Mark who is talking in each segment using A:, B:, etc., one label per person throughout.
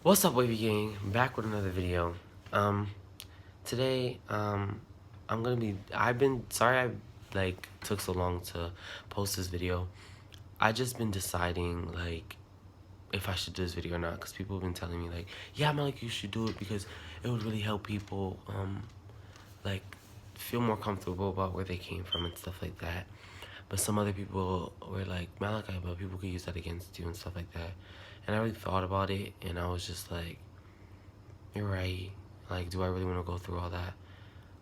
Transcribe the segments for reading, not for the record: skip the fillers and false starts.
A: What's up, Wavy Gang? Back with another video. Today, I've been sorry took so long to post this video. I just been deciding if I should do this video or not, because people have been telling me yeah, Malik, you should do it because it would really help people like feel more comfortable about where they came from and stuff like that. But some other people were like, Malachi, but people could use that against you and stuff like that. And I really thought about it, and I was just like, you're right. Like, do I really want to go through all that?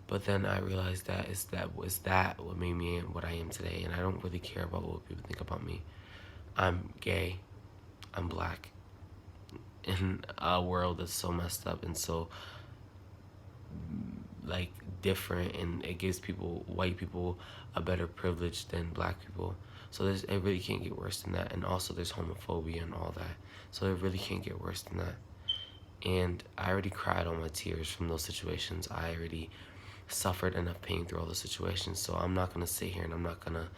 A: But then I realized that is that what made me what I am today, and I don't really care about what people think about me. I'm gay. I'm black. In a world that's so messed up and so different, and it gives white people a better privilege than black people. So it really can't get worse than that. And also there's homophobia and all that. So it really can't get worse than that. And I already cried all my tears from those situations. I already suffered enough pain through all those situations. So I'm not gonna sit here and I'm not gonna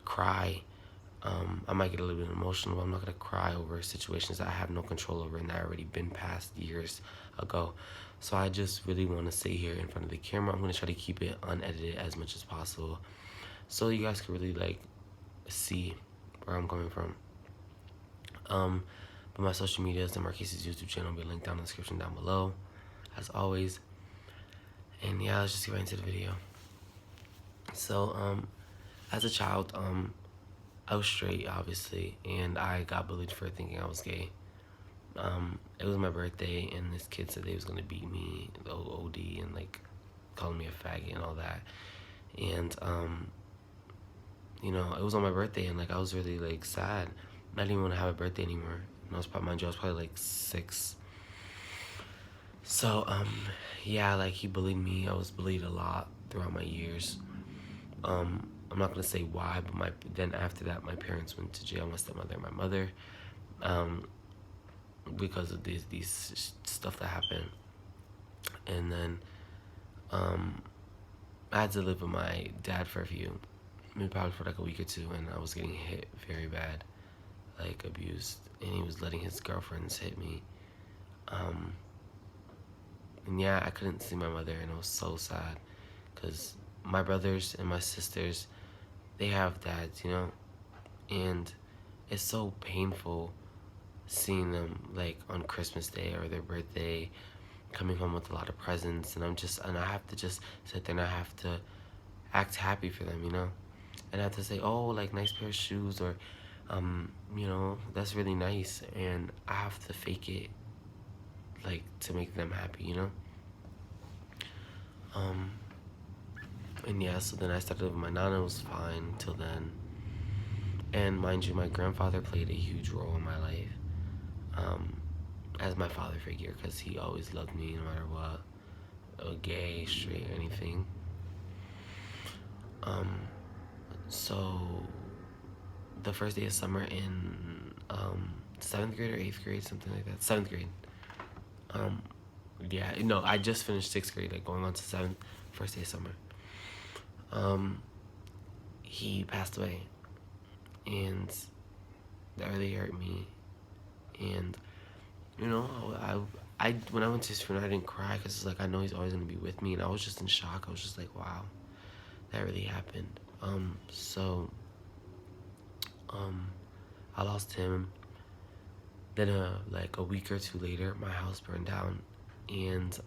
A: cry. I might get a little bit emotional, but I'm not gonna cry over situations that I have no control over and that already been past years ago. So I just really want to sit here in front of the camera. I'm gonna try to keep it unedited as much as possible, so you guys can really see where I'm coming from. But my social medias and Marquise's YouTube channel will be linked down in the description down below, as always. And yeah, let's just get right into the video. So, as a child, I was straight, obviously, and I got bullied for thinking I was gay. It was my birthday, and this kid said they was gonna beat me, the OD, and calling me a faggot and all that. And it was on my birthday, and I was really sad. I didn't even want to have a birthday anymore. And I was probably 6. So yeah, he bullied me. I was bullied a lot throughout my years. I'm not gonna say why, but then after that, my parents went to jail. My stepmother and my mother, because of these stuff that happened. And then I had to live with my dad for maybe probably for a week or two, and I was getting hit very bad, abused, and he was letting his girlfriends hit me. And yeah, I couldn't see my mother, and it was so sad, because my brothers and my sisters, they have dads, and it's so painful seeing them on Christmas Day or their birthday coming home with a lot of presents, and I have to just sit there and I have to act happy for them, and I have to say, oh, nice pair of shoes, or that's really nice, and I have to fake it to make them happy, and yeah, so then I started with my nana. It was fine till then. And mind you, my grandfather played a huge role in my life, as my father figure, because he always loved me no matter what, gay, straight, anything. So the first day of summer in 7th grade or 8th grade, something like that, 7th grade. Yeah, no, I just finished 6th grade, going on to 7th, first day of summer. He passed away, and that really hurt me. And I when I went to his funeral, I didn't cry, because I know he's always gonna be with me, and I was just in shock. I was just like, wow, that really happened. So I lost him. Then a week or two later, my house burned down, and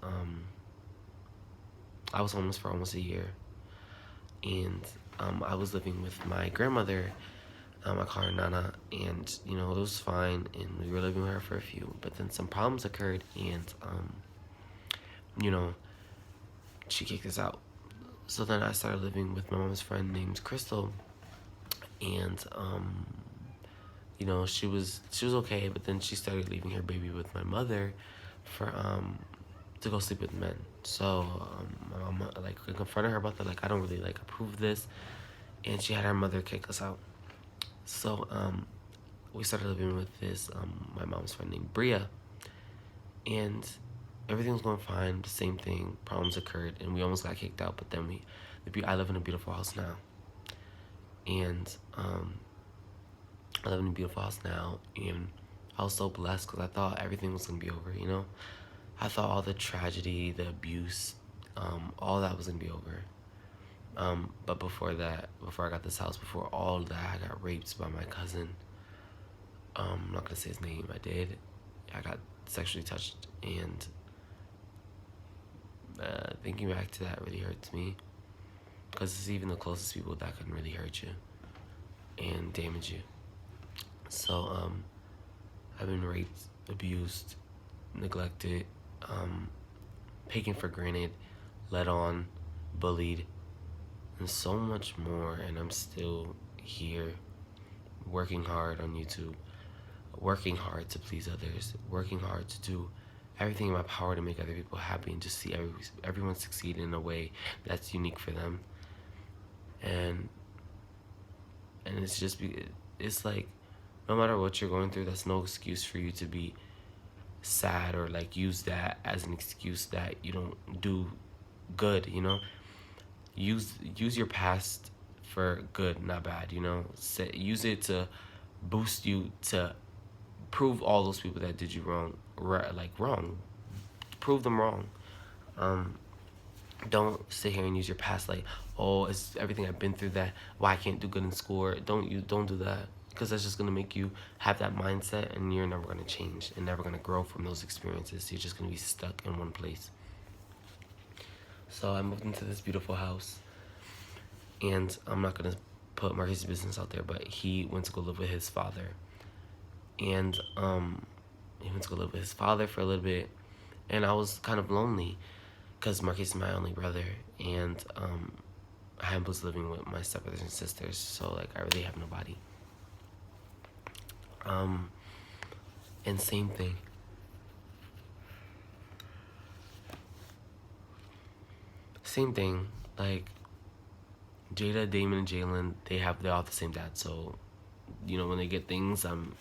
A: I was homeless for almost a year. And I was living with my grandmother. I call her Nana, and it was fine, and we were living with her for a few. But then some problems occurred, and she kicked us out. So then I started living with my mom's friend named Crystal, and she was okay. But then she started leaving her baby with my mother for to go sleep with men. So my mom confronted her about that. I don't really approve of this, and she had her mother kick us out. So we started living with this my mom's friend named Bria, and everything was going fine. The same thing, problems occurred, and we almost got kicked out. But then I live in a beautiful house now, and I live in a beautiful house now, and I was so blessed because I thought everything was gonna be over, you know? I thought all the tragedy, the abuse, all that was gonna be over. But before that, before I got this house, before all that, I got raped by my cousin. I'm not gonna say his name. I did. I got sexually touched, and thinking back to that really hurts me, because it's even the closest people that can really hurt you and damage you. So I've been raped, abused, neglected, taken for granted, led on, bullied, and so much more. And I'm still here, working hard on YouTube, working hard to please others, working hard to do everything in my power to make other people happy and just see everyone succeed in a way that's unique for them. And it's just, it's like, no matter what you're going through, that's no excuse for you to be sad or like use that as an excuse that you don't do good, you know? Use your past for good, not bad, you know? Use it to boost you, to prove all those people that did you wrong, wrong. Prove them wrong. Don't sit here and use your past like, oh, it's everything I've been through that why I can't do good in school. Or don't do that, because that's just gonna make you have that mindset, and you're never gonna change and never gonna grow from those experiences. You're just gonna be stuck in one place. So I moved into this beautiful house, and I'm not gonna put Marcus' business out there, but he went to go live with his father, and he went to go live with his father for a little bit, and I was kind of lonely, because Marcus is my only brother, and I was living with my stepbrothers and sisters, so like I really have nobody. And same thing. Like Jada, Damon, and Jalen, they're all the same dad, so you know, when they get things, I'm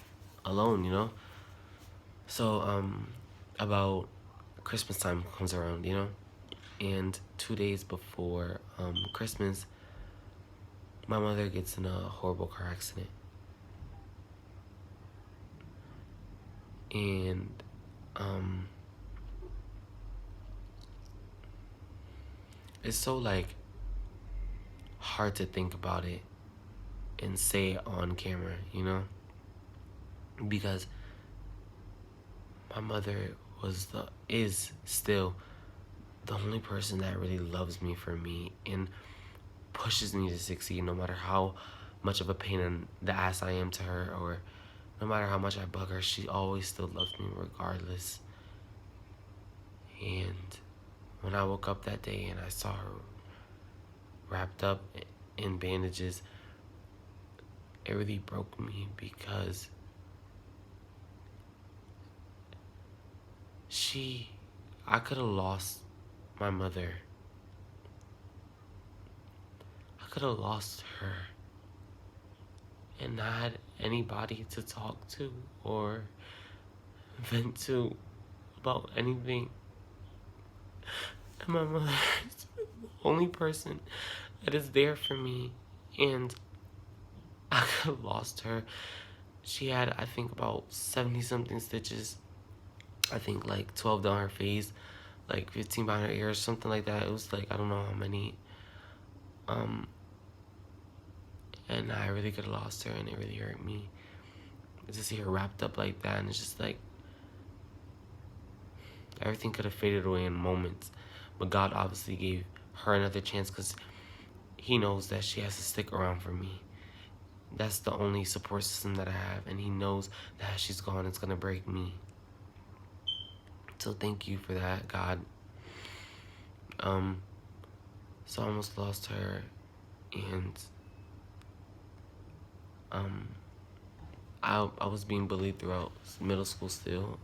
A: alone, you know. So about Christmas time comes around, you know, and 2 days before Christmas, my mother gets in a horrible car accident. And it's so like hard to think about it and say it on camera, you know, because my mother is still the only person that really loves me for me and pushes me to succeed, no matter how much of a pain in the ass I am to her, or no matter how much I bug her, she always still loves me regardless. And when I woke up that day and I saw her wrapped up in bandages, it really broke me, because I could have lost my mother. I could have lost her and not had anybody to talk to or vent to about anything. And my mother is the only person that is there for me, and I could have lost her. She had, I think, about 70 something stitches. I think like 12 down her face, like 15 behind her ears, something like that. It was like, I don't know how many. And I really could have lost her, and it really hurt me to see her wrapped up like that. And it's just like, everything could have faded away in moments, but God obviously gave her another chance, because he knows that she has to stick around for me. That's the only support system that I have, and he knows that as she's gone, it's gonna break me. So thank you for that, God. So I almost lost her, and I was being bullied throughout middle school still.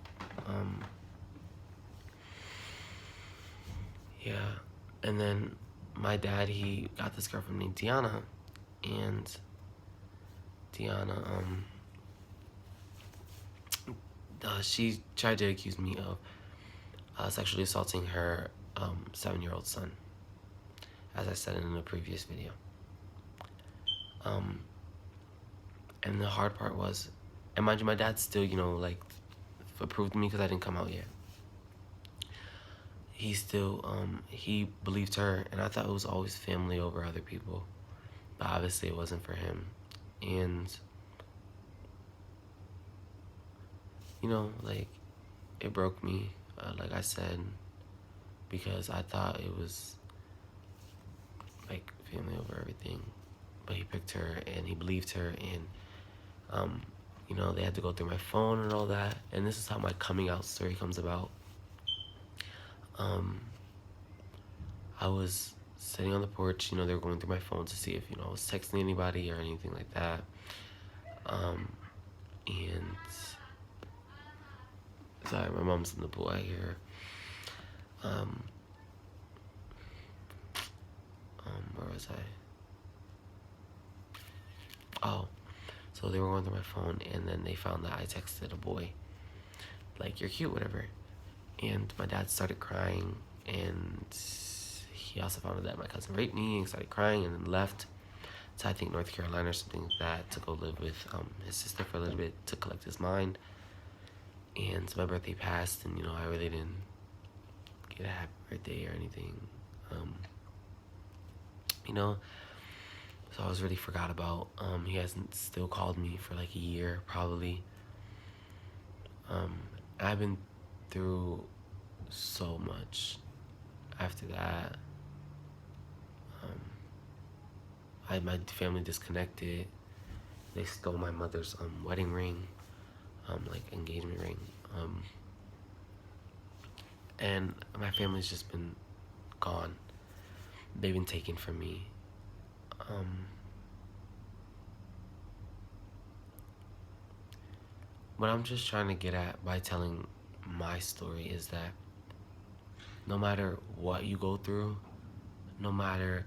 A: Yeah, and then my dad, he got this girlfriend named Deanna, and Deanna, she tried to accuse me of sexually assaulting her 7-year-old son, as I said in the previous video. And the hard part was, And mind you, my dad still, like, approved me because I didn't come out yet. He still, he believed her, and I thought it was always family over other people. But obviously it wasn't for him. And, like, it broke me, like I said, because I thought it was, like, family over everything. But he picked her, and he believed her, and, they had to go through my phone and all that. And this is how my coming out story comes about. I was sitting on the porch, they were going through my phone to see if, I was texting anybody or anything like that. And sorry, my mom's in the pool. I hear her. Where was I? Oh, so they were going through my phone, and then they found that I texted a boy, like, "You're cute," whatever. And my dad started crying, and he also found out that my cousin raped me, and started crying, and then left to, I think, North Carolina or something like that, to go live with his sister for a little bit to collect his mind. And so my birthday passed, and I really didn't get a happy birthday or anything. So I was really forgot about. He hasn't still called me for like a year, probably. I've been through so much after that. My family disconnected. They stole my mother's wedding ring, like engagement ring. And my family's just been gone. They've been taken from me. What I'm just trying to get at by telling my story is that no matter what you go through, no matter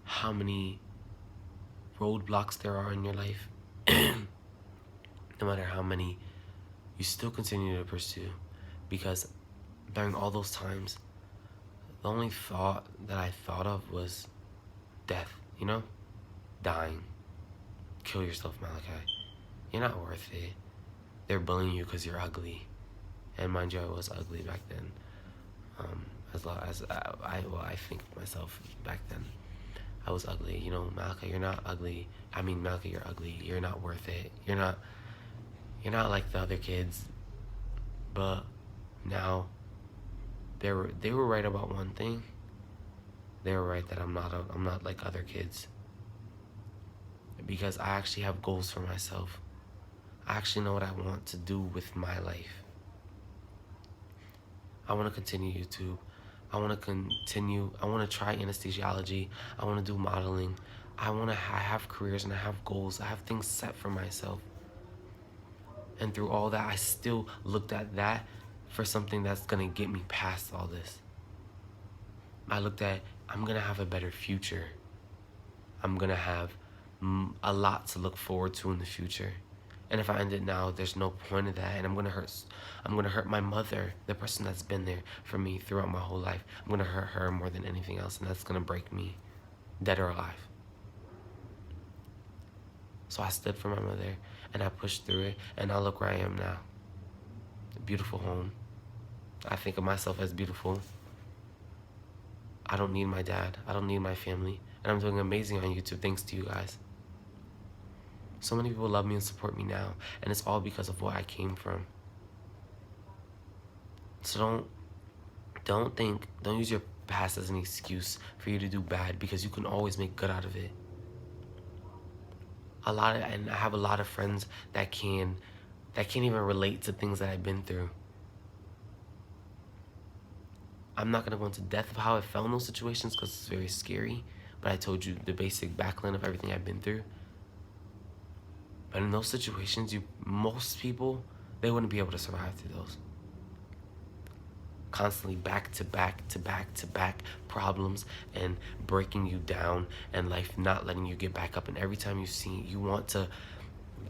A: how many roadblocks there are in your life, no matter how many, you still continue to pursue. Because during all those times, the only thought that I thought of was death, dying. Kill yourself, Malachi. You're not worth it. They're bullying you because you're ugly. And mind you, I was ugly back then. As long as I think of myself back then, I was ugly. Malachi, you're not ugly. I mean, Malachi, you're ugly. You're not worth it. You're not like the other kids. But now, they were right about one thing. They were right that I'm not like other kids. Because I actually have goals for myself. I actually know what I want to do with my life. I want to continue YouTube. I want to try anesthesiology. I want to do modeling. I have careers and I have goals. I have things set for myself. And through all that, I still looked at that for something that's going to get me past all this. I looked at, I'm going to have a better future. I'm going to have a lot to look forward to in the future. And if I end it now, there's no point in that. And I'm gonna hurt my mother, the person that's been there for me throughout my whole life. I'm gonna hurt her more than anything else, and that's gonna break me, dead or alive. So I stood for my mother, and I pushed through it, and now look where I am now. A beautiful home. I think of myself as beautiful. I don't need my dad. I don't need my family. And I'm doing amazing on YouTube thanks to you guys. So many people love me and support me now, and it's all because of where I came from. So don't use your past as an excuse for you to do bad, because you can always make good out of it. And I have a lot of friends that can't even relate to things that I've been through. I'm not gonna go into depth of how I felt in those situations because it's very scary, but I told you the basic backline of everything I've been through. But in those situations, most people, they wouldn't be able to survive through those. Constantly back to back to back to back problems and breaking you down, and life not letting you get back up. And every time you want to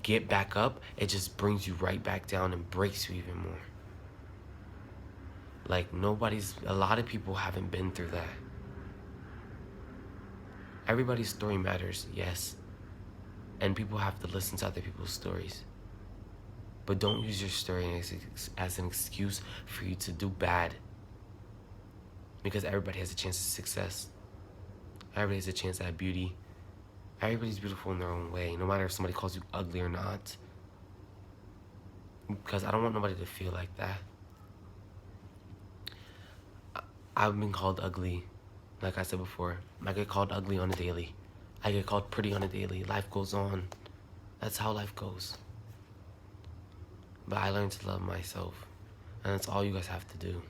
A: get back up, it just brings you right back down and breaks you even more. Like a lot of people haven't been through that. Everybody's story matters, yes. And people have to listen to other people's stories. But don't use your story as an excuse for you to do bad. Because everybody has a chance of success. Everybody has a chance at beauty. Everybody's beautiful in their own way, no matter if somebody calls you ugly or not. Because I don't want nobody to feel like that. I've been called ugly, like I said before. I get called ugly on a daily. I get called pretty on a daily. Life goes on. That's how life goes. But I learned to love myself. And that's all you guys have to do.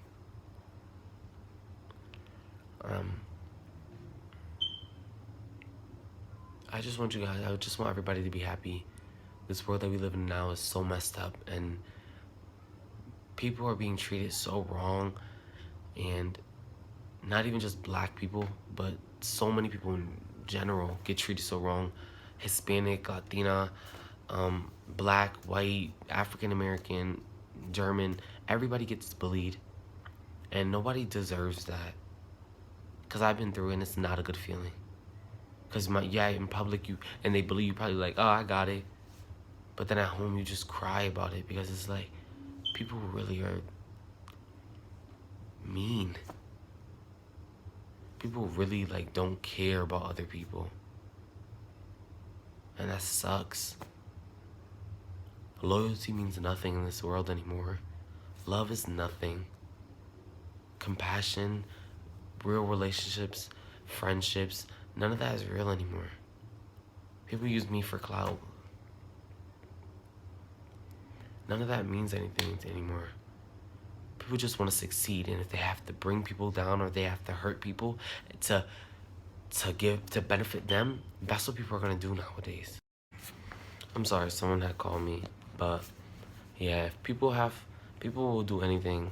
A: I just want everybody to be happy. This world that we live in now is so messed up, and people are being treated so wrong, and not even just black people, but so many people in general get treated so wrong. Hispanic, Latina, black, white, African American, German, everybody gets bullied, and nobody deserves that. Because I've been through it, and it's not a good feeling. Because in public, they bully you, probably like, oh, I got it. But then at home, you just cry about it, because it's like, people really are mean. People really like don't care about other people. And that sucks. Loyalty means nothing in this world anymore. Love is nothing. Compassion, real relationships, friendships, none of that is real anymore. People use me for clout. None of that means anything anymore. People just want to succeed, and if they have to bring people down or they have to hurt people to benefit them, that's what people are gonna do nowadays. I'm sorry, someone had called me, but yeah, people will do anything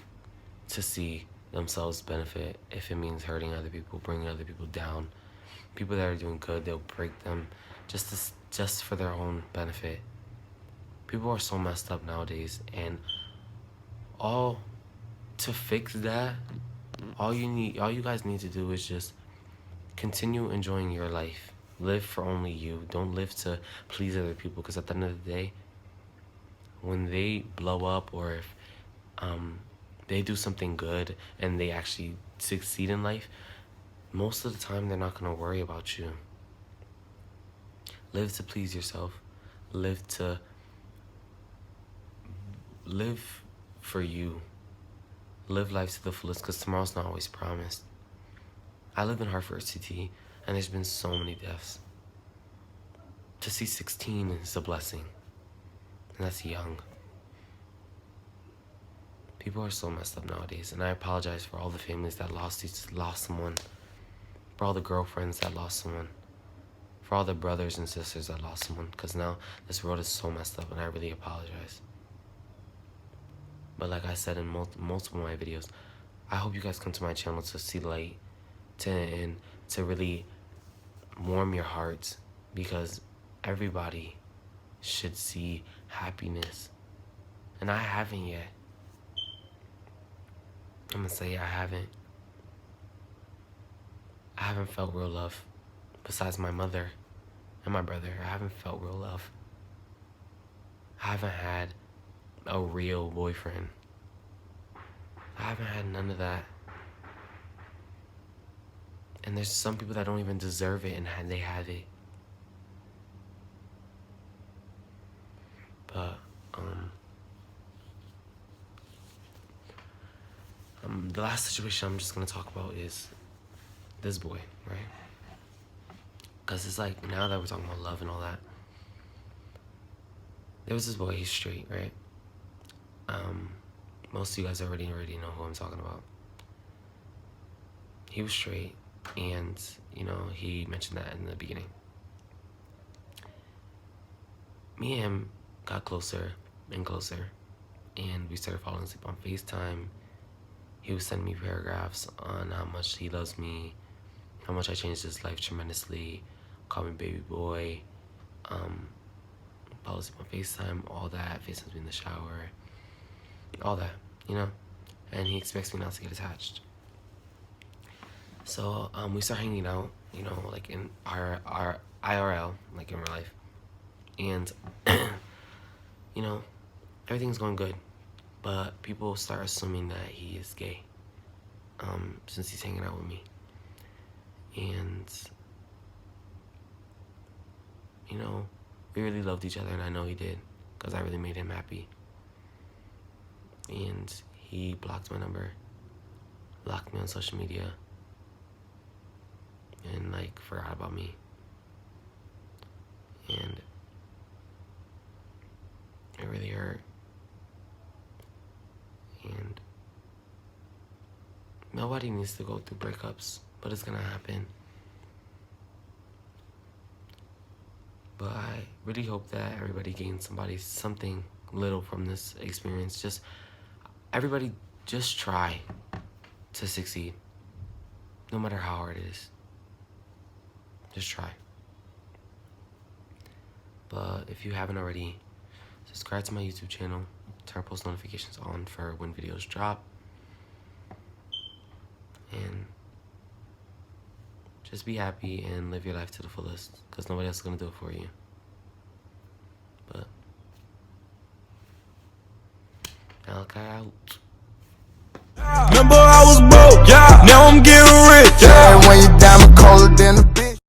A: to see themselves benefit. If it means hurting other people, bringing other people down, people that are doing good, they'll break them just for their own benefit. People are so messed up nowadays, and to fix that, all you guys need to do is just continue enjoying your life. Live for only you. Don't live to please other people, because at the end of the day, when they blow up, or if they do something good and they actually succeed in life, most of the time they're not going to worry about you. Live to please yourself. Live for you. Live life to the fullest, because tomorrow's not always promised. I live in Hartford City, and there's been so many deaths. To see 16 is a blessing, and that's young. People are so messed up nowadays, and I apologize for all the families that lost someone, for all the girlfriends that lost someone, for all the brothers and sisters that lost someone, because now this world is so messed up, and I really apologize. But like I said in multiple of my videos, I hope you guys come to my channel to see light, and to really warm your hearts, because everybody should see happiness. And I haven't yet. I'm gonna say I haven't. I haven't felt real love. Besides my mother and my brother, I haven't felt real love. I haven't had a real boyfriend. I haven't had none of that. And there's some people that don't even deserve it, and they have it. But the last situation I'm just gonna talk about is this boy, right? Because it's like, now that we're talking about love and all that, there was this boy, he's straight, right? Most of you guys already know who I'm talking about. He was straight, and he mentioned that in the beginning. Me and him got closer and closer, and we started falling asleep on FaceTime. He was sending me paragraphs on how much he loves me, how much I changed his life tremendously, call me baby boy, fall asleep on FaceTime, all that, FaceTime's me in the shower, all that, and he expects me not to get attached. So we start hanging out, like in our IRL, like in real life, and everything's going good, but people start assuming that he is gay, since he's hanging out with me. And, you know, we really loved each other, and I know he did, because I really made him happy. And he blocked my number, blocked me on social media, and, like, forgot about me. And it really hurt. And nobody needs to go through breakups, but it's gonna happen. But I really hope that everybody gains something little from this experience. Everybody just try to succeed, no matter how hard it is. Just try. But if you haven't already, subscribe to my YouTube channel, turn post notifications on for when videos drop, and just be happy and live your life to the fullest, because nobody else is going to do it for you. But Malachi out.
B: Remember I was broke, yeah. Now I'm getting rich, yeah.
C: When you diamond colder than a